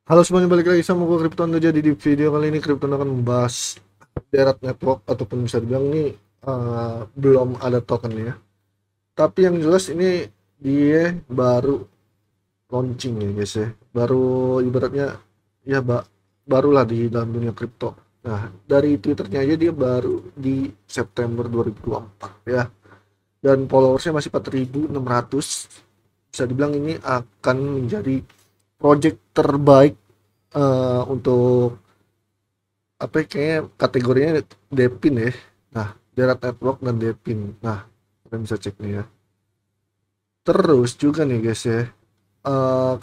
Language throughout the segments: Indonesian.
Halo semuanya, balik lagi sama gue Kryptono. Jadi di video kali ini Kryptono akan membahas Deret Network, ataupun bisa dibilang ini belum ada token ya. Tapi yang jelas ini dia baru launching ya guys ya. Baru ibaratnya ya barulah di dalam dunia kripto. Nah, dari Twitternya aja dia baru di September 2024 ya. Dan followersnya masih 4.600. Bisa dibilang ini akan menjadi project terbaik untuk apa ya, kayaknya kategorinya Depin ya. Nah, Derat Network dan Depin. Nah, kalian bisa cek nih ya. Terus juga nih guys ya, eh,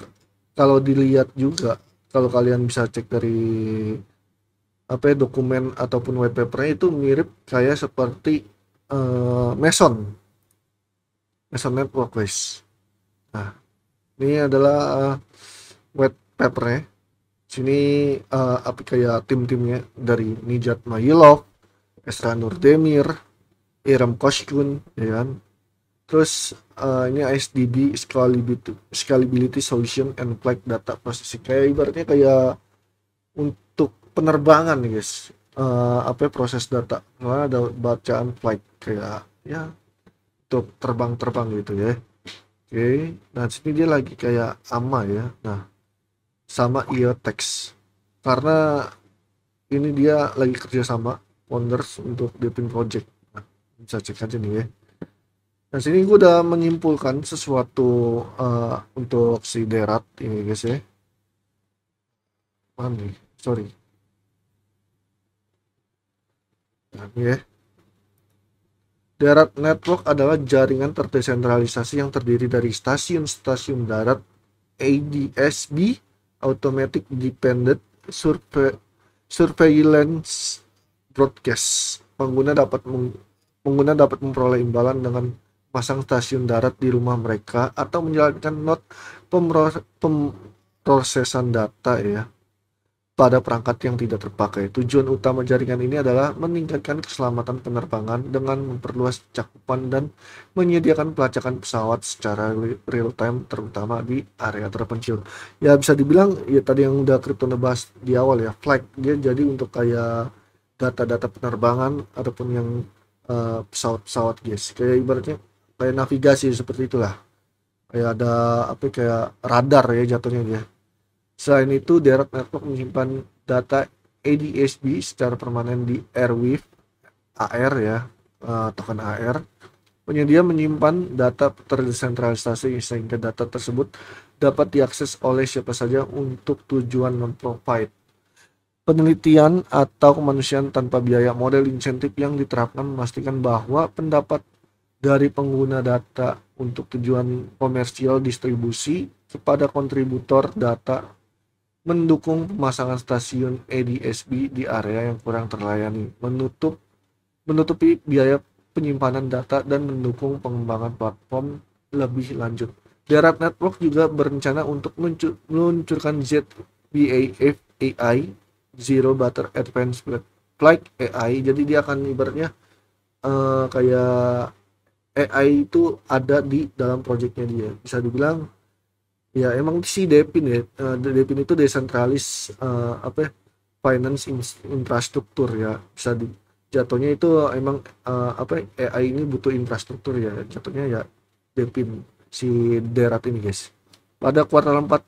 kalau dilihat juga, kalau kalian bisa cek dari apa ya, dokumen ataupun white papernya itu mirip kayak seperti Mason, Mason Network guys. Nah, ini adalah white papernya. Sini apa kayak tim-timnya dari Nijat Mayilov, Esra Nurdemir, Iram Koshkun, ya kan. Terus ini ISDB Scalability Solution and Flight Data Processing. Kayak ibaratnya kayak untuk penerbangan nih guys. Apa ya, proses data. Nah, ada bacaan flight kayak ya untuk terbang-terbang gitu ya. Oke, nah sini dia lagi kayak AMA ya. Nah, sama IOTEX. Karena ini dia lagi kerja sama Founders untuk Deepin Project. Nah, bisa cek aja nih ya. Nah, sini gue udah menyimpulkan sesuatu untuk si Derat ini guys ya. Mana nih? Sorry. Nah, ini ya. Darat Network adalah jaringan terdesentralisasi yang terdiri dari stasiun-stasiun darat ADSB, Automatic Dependent Surveillance Broadcast. Pengguna dapat memperoleh imbalan dengan pasang stasiun darat di rumah mereka atau menjalankan pemrosesan data ya pada perangkat yang tidak terpakai. Tujuan utama jaringan ini adalah meningkatkan keselamatan penerbangan dengan memperluas cakupan dan menyediakan pelacakan pesawat secara real time, terutama di area terpencil. Ya bisa dibilang ya tadi yang udah Kripto bahas di awal ya, flight dia jadi untuk kayak data-data penerbangan ataupun yang pesawat-pesawat guys. Kayak ibaratnya kayak navigasi seperti itulah. Kayak ada apa ya, kayak radar ya jatuhnya dia. Selain itu, Direct Network menyimpan data ADSB secara permanen di Airwave AR ya, token AR. Penyedia menyimpan data terdesentralisasi sehingga data tersebut dapat diakses oleh siapa saja untuk tujuan non-profit. Penelitian atau kemanusiaan tanpa biaya. Model insentif yang diterapkan memastikan bahwa pendapat dari pengguna data untuk tujuan komersial distribusi kepada kontributor data, mendukung pemasangan stasiun ADSB di area yang kurang terlayani, menutupi biaya penyimpanan data, dan mendukung pengembangan platform lebih lanjut. Darat Network juga berencana untuk meluncurkan ZBAF AI, Zero Butter Advanced Flight AI. Jadi dia akan ibaratnya kayak AI itu ada di dalam proyeknya dia. Bisa dibilang ya emang si Depin ya, Depin itu desentralis apa ya, finance infrastruktur ya, bisa di jatuhnya itu emang apa ya, AI ini butuh infrastruktur ya, jatuhnya ya Depin si Derat ini guys. Pada kuartal 4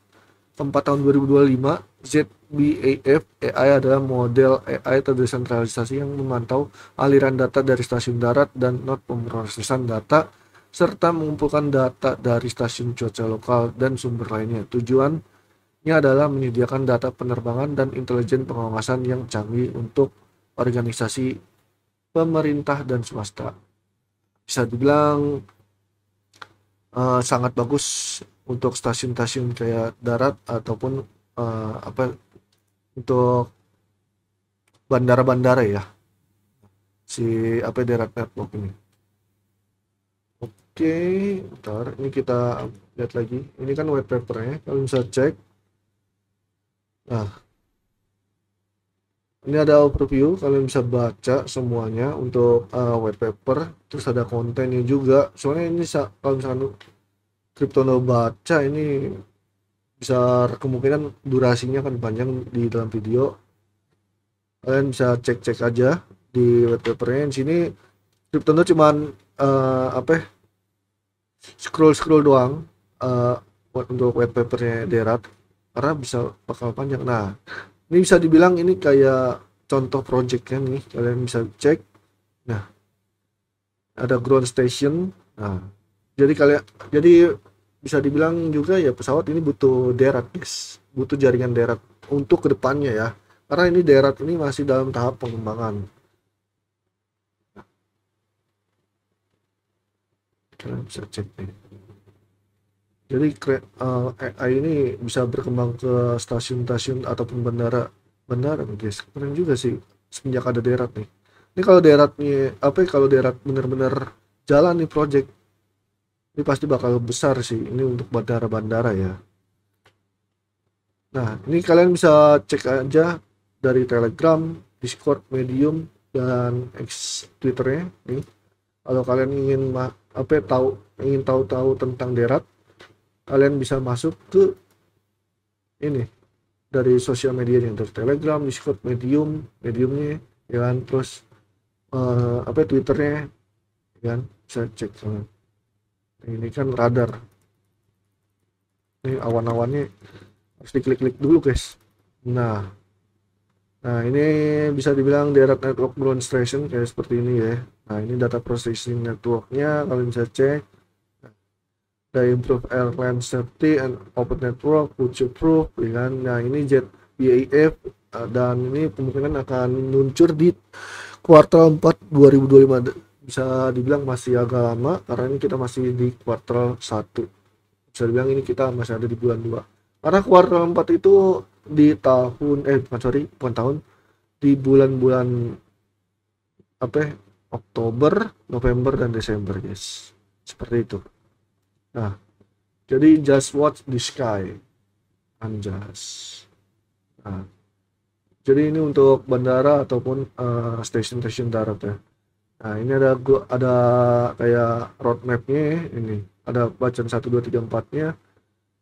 tahun 2025, ZBAF AI adalah model AI terdesentralisasi yang memantau aliran data dari stasiun darat dan node pemrosesan data, serta mengumpulkan data dari stasiun cuaca lokal dan sumber lainnya. Tujuannya adalah menyediakan data penerbangan dan intelijen pengawasan yang canggih untuk organisasi pemerintah dan swasta. Bisa dibilang sangat bagus untuk stasiun-stasiun kayak darat ataupun apa untuk bandara-bandara ya, si apa darat network ini. Oke, bentar, ini kita lihat lagi. Ini kan white papernya, kalian bisa cek. Nah, ini ada overview, kalian bisa baca semuanya untuk white paper. Terus ada kontennya juga. Soalnya ini kalau misalkan Kriptono baca ini besar kemungkinan durasinya akan panjang di dalam video. Kalian bisa cek-cek aja di white papernya. Di sini Kryptono cuman apa ya, scroll doang untuk white papernya Derat, karena bisa bakal panjang. Nah, ini bisa dibilang ini kayak contoh projectnya nih, kalian bisa cek. Nah, ada ground station. Nah, jadi bisa dibilang juga ya pesawat ini butuh Derat, guys, butuh jaringan Derat untuk kedepannya ya, karena ini Derat ini masih dalam tahap pengembangan. Kalian bisa cek nih. Jadi AI ini bisa berkembang ke stasiun-stasiun ataupun bandara, guys. Keren juga sih semenjak ada Derat nih. Ini kalau Derat nih, apa ya, kalau Derat bener-bener jalan nih project, ini pasti bakal besar sih. Ini untuk bandara-bandara ya. Nah, ini kalian bisa cek aja dari Telegram, Discord, Medium, dan X Twitternya nih. Kalau kalian ingin apa ya, ingin tahu-tahu tentang Derat, kalian bisa masuk ke ini dari sosial medianya, dari Telegram, Discord, Mediumnya ya kan, terus apa ya, Twitternya ya kan, bisa cek. Ini kan radar, ini awan-awannya harus diklik-klik dulu, guys. Nah, ini bisa dibilang direct network ground station kayak seperti ini ya. Nah, ini data processing networknya, kalian bisa cek. They improve airline safety and open network, future-proof, ya kan. Nah, ini Jet BAF, dan ini kemungkinan akan meluncur di kuartal 4 2025. Bisa dibilang masih agak lama karena ini kita masih di kuartal 1. Bisa dibilang ini kita masih ada di bulan 2. Karena kuartal 4 itu di tahun bukan tahun, di bulan-bulan apa ya, Oktober, November, dan Desember, guys. Seperti itu. Nah, jadi just watch the sky, anjas. Nah, jadi ini untuk bandara ataupun stasiun-stasiun darat ya. Nah, ini ada kayak roadmapnya ini. Ada bacaan 1 2 3 4-nya.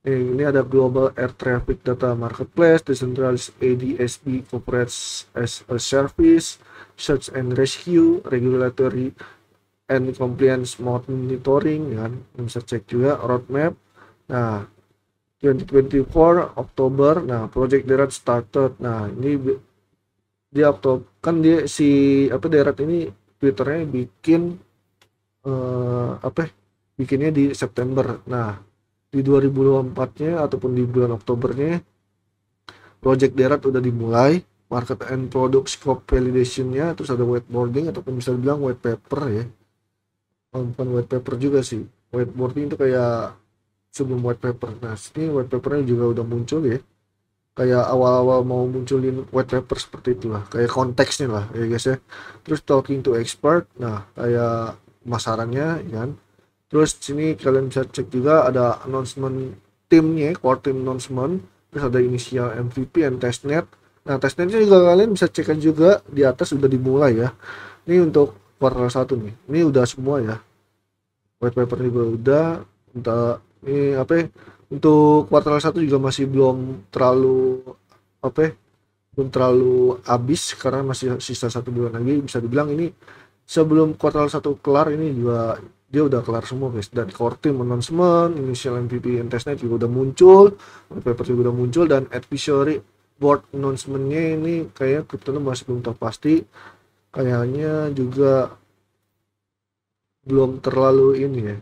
Ini ada Global Air Traffic Data Marketplace, Decentralized ADSB Corporates as a Service, Search and Rescue, Regulatory and Compliance Monitoring, kan bisa cek juga roadmap. Nah, 2024 Oktober, nah Project Derat started. Nah, ini di Oktober kan dia si apa Derat ini Twitternya bikinnya di September. Nah, di 2024-nya ataupun di bulan Oktobernya Project Derat udah dimulai, market and product scope validation-nya, terus ada whiteboarding ataupun bisa dibilang white paper ya. Bukan white paper juga sih, whiteboarding itu kayak sebelum white paper. Nah, sini white papernya juga udah muncul ya, kayak awal-awal mau munculin white paper seperti itulah, kayak konteksnya lah ya guys ya. Terus talking to expert, nah kayak pemasarannya ya kan. Terus sini kalian bisa cek juga ada announcement timnya, core team announcement. Terus ada inisial MVP and testnet. Nah, testnetnya juga kalian bisa cek juga di atas udah dimulai ya. Ini untuk kuartal 1 nih. Ini udah semua ya. White paper juga udah. Ini apa ya, untuk kuartal 1 juga masih belum terlalu apa ya, belum terlalu habis karena masih sisa 1 bulan lagi. Bisa dibilang ini sebelum kuartal 1 kelar ini juga dia udah kelar semua, guys. Dan core team announcement, initial MVP and testnet juga udah muncul, paper juga udah muncul, dan advisory board announcement-nya ini kayak Kryptono masih belum tahu pasti. Kayaknya juga belum terlalu ini ya.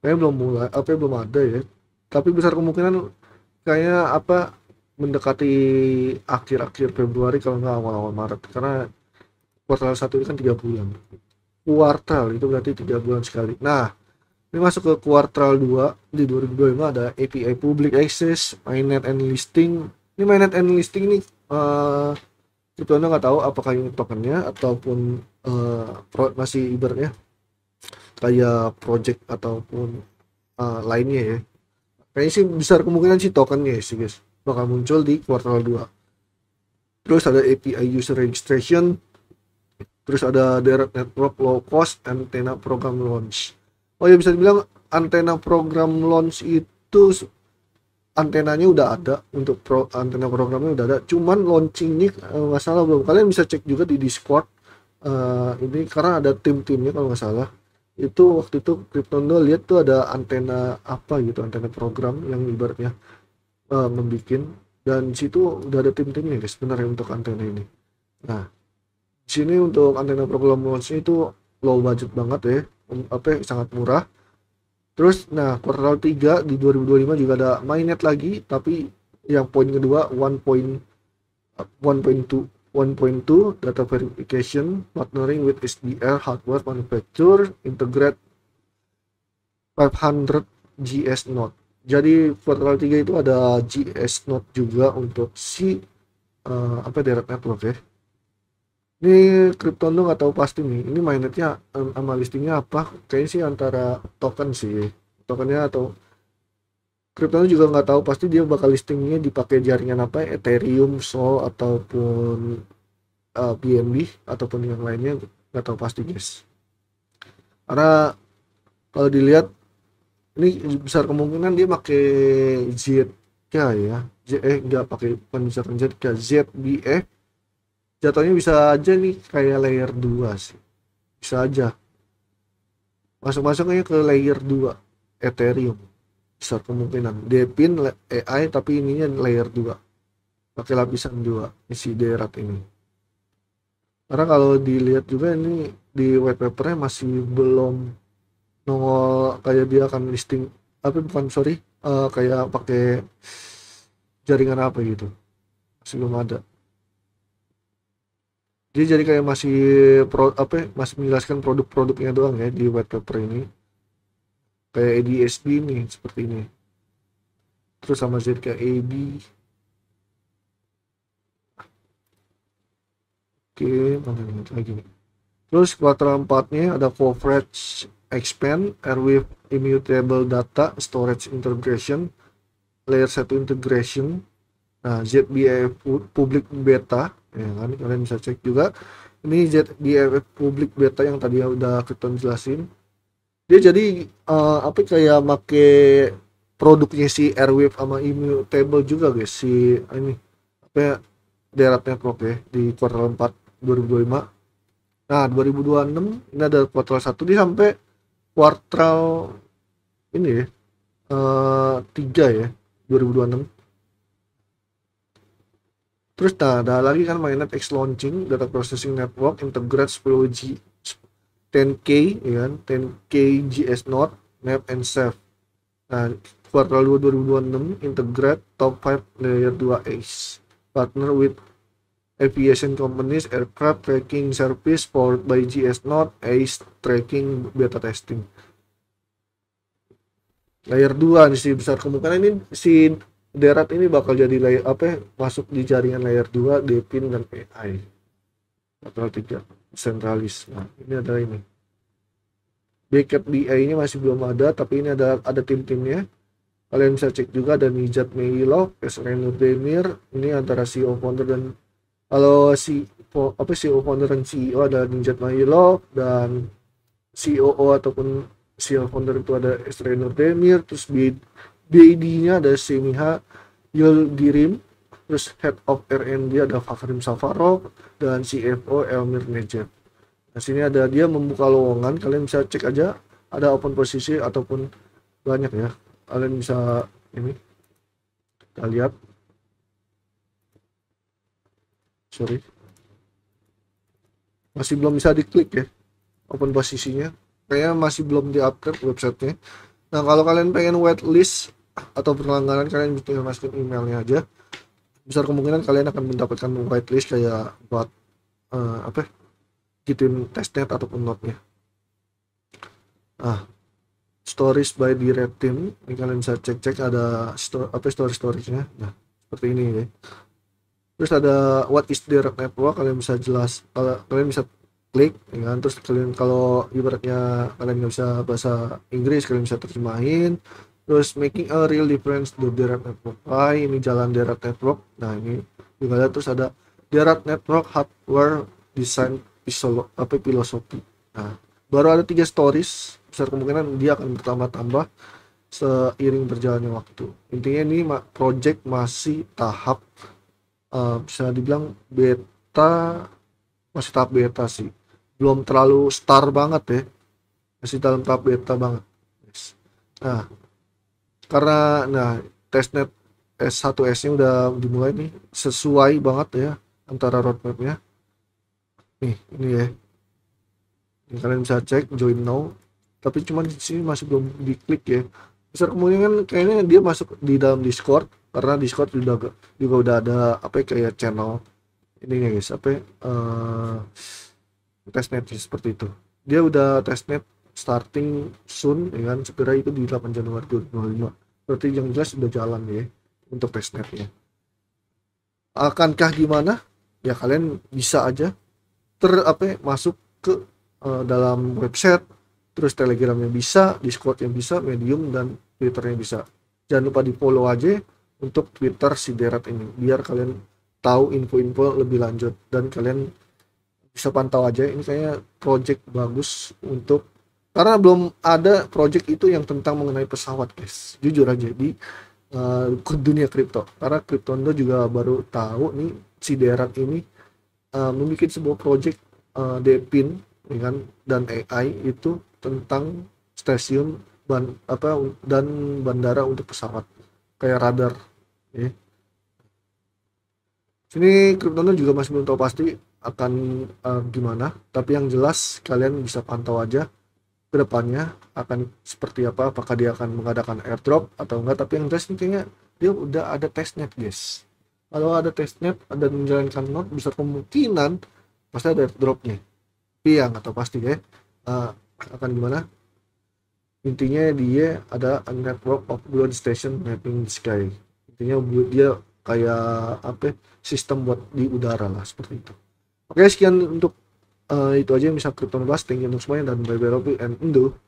Kayaknya belum mulai, belum ada ya. Tapi besar kemungkinan kayaknya mendekati akhir-akhir Februari kalau nggak awal-awal Maret, karena kuartal 1 ini kan 3 bulan. Kuartal itu berarti 3 bulan sekali. Nah, ini masuk ke kuartal 2 di 2025 ada API Public Access, Mainnet and Listing. Ini Mainnet and Listing ini itu Anda nggak tahu apakah ini tokennya ataupun masih ibaratnya kayak project ataupun lainnya ya. Kayaknya sih besar kemungkinan sih tokennya sih, guys, bakal muncul di kuartal 2. Terus ada API User Registration, terus ada Direct Network Low Cost Antenna Program Launch. Oh ya, bisa dibilang antena program launch itu antenanya udah ada, untuk antena programnya udah ada, cuman launchingnya nggak salah belum. Kalian bisa cek juga di Discord ini, karena ada tim-timnya kalau nggak salah. Itu waktu itu Cryptondo lihat tuh ada antena apa gitu, antena program yang ibaratnya membikin, dan di situ udah ada tim-timnya guys sebenarnya untuk antena ini. Nah, di sini untuk antena program launch itu low budget banget ya, sangat murah. Terus nah kuartal 3 di 2025 juga ada mainnet lagi, tapi yang poin kedua 1.2 data verification partnering with SDR hardware manufacturer integrate 500 GS node. Jadi kuartal 3 itu ada GS node juga untuk si direct network ya. Ini Krypton tuh nggak tahu pasti nih. Ini mainnetnya sama listingnya apa? Kayaknya sih antara token sih. Tokennya atau Krypton juga nggak tahu pasti dia bakal listingnya dipakai jaringan apa, Ethereum, Sol ataupun BNB ataupun yang lainnya, nggak tahu pasti guys. Karena kalau dilihat ini besar kemungkinan dia pakai ZK ya. Nggak pakai, bukan misalkan ZK, ZBF. Jatuhnya bisa aja nih kayak layer 2 sih. Bisa aja. Masuk-masuknya ke layer 2 Ethereum. Besar kemungkinan. Depin AI tapi ininya layer 2. Pakai lapisan 2 isi derat ini. Karena kalau dilihat juga ini di white papernya masih belum nongol kayak dia akan listing bukan sorry, kayak pakai jaringan apa gitu. Masih belum ada. Dia jadi kayak masih masih menjelaskan produk-produknya doang ya di white paper ini, kayak ADSB nih seperti ini, terus sama ZKAB. Oke, mana lagi nih. Terus kuartal 4-nya ada coverage expand, Airwave immutable data storage integration, layer 1 integration. Nah, ZBA public beta ya kan, kalian bisa cek juga. Ini ZBA public beta yang tadi udah kita jelasin. Dia jadi kayak make produknya si Airwave sama immutable juga guys, si ini Direct Network ya di kuartal 4 2025. Nah 2026 ini ada kuartal 1 di sampai kuartal ini ya 3 ya 2026. Terus ada lagi kan mainnet X launching data processing network integrate 10G 10K ya kan, 10K GS node map and save. Nah kuartal 2 2026 integrate top 5 layer 2 ACE partner with aviation companies aircraft tracking service powered by GS node ACE tracking beta testing. Layer 2 nih sih besar kemungkinan ini si Derat ini bakal jadi layer masuk di jaringan layer 2 Depin dan AI. Atau 3 sentralis. Nah, ini ada ini. Backup BI ini masih belum ada, tapi ini ada tim-timnya. Kalian bisa cek juga, ada Nijat Meilov, Esrenur Demir, ini antara CEO founder dan kalau CEO founder dan CEO ada Nijat Meilov, dan COO ataupun CEO founder itu ada Esrenur Demir, terus BD-nya ada Semiha Yildirim, terus Head of R&D ada Fakrim Safarov, dan CFO Elmir Nejet. Nah sini ada dia membuka lowongan, kalian bisa cek aja, ada open posisi ataupun banyak ya, kalian bisa ini kita lihat. Sorry, masih belum bisa diklik ya open posisinya, kayaknya masih belum di-upgrade websitenya. Nah kalau kalian pengen whitelist atau berlangganan, kalian bisa masukin emailnya aja. Besar kemungkinan kalian akan mendapatkan whitelist kayak buat gituin testnet ataupun node-nya. Nah, stories by the red team ini kalian bisa cek ada storage-nya. Nah, seperti ini ya. Terus ada what is direct network, kalian bisa kalian bisa klik ya kan. Terus kalian kalau ibaratnya kalian nggak bisa bahasa Inggris, kalian bisa terjemahin. Terus making a real difference the direct network. Ini jalan direct network. Nah, ini juga ada. Terus ada direct network hardware design filosofi. Nah, baru ada 3 stories, besar kemungkinan dia akan bertambah-tambah. seiring berjalannya waktu. Intinya ini project masih tahap bisa dibilang beta, masih tahap beta sih. Belum terlalu star banget ya, masih dalam tahap beta banget. Yes. Nah, karena testnet S1S-nya udah dimulai nih, sesuai banget ya antara roadmap-nya. Nih, ini ya. Ini kalian bisa cek join now. Tapi cuman di sini masih belum diklik ya. Besar kemungkinan kayaknya dia masuk di dalam Discord, karena Discord juga udah ada apa ya, kayak channel ini ya guys, apa ya, testnet seperti itu. Dia udah testnet starting soon ya kan, segera itu di 8 Januari 2025. Berarti yang jelas sudah jalan ya untuk testnetnya. Akankah gimana? Ya kalian bisa aja masuk ke dalam website, terus Telegramnya bisa, Discordnya bisa, Medium dan Twitternya bisa. Jangan lupa di follow aja untuk Twitter si Derat ini, biar kalian tahu info-info lebih lanjut dan kalian bisa pantau aja. Ini kayaknya project bagus untuk, karena belum ada project itu yang tentang mengenai pesawat guys, jujur aja di dunia kripto, karena Cryptondo juga baru tahu nih si Derat ini membuat sebuah project Depin dengan dan AI itu tentang stasiun dan bandara untuk pesawat kayak radar ya. Sini Cryptono juga masih belum tahu pasti akan gimana, tapi yang jelas kalian bisa pantau aja ke depannya akan seperti apa, apakah dia akan mengadakan airdrop atau enggak. Tapi yang jelas intinya dia udah ada testnet guys. Kalau ada testnet dan menjalankan node, besar kemungkinan pasti ada airdropnya. Tapi yang atau pasti ya akan gimana, intinya dia ada a network of ground station mapping the sky. Intinya dia kayak apa, sistem buat di udara lah, seperti itu. Oke, sekian untuk itu aja yang bisa Krypton bahas. Thank you untuk semuanya dan bye bye and undo.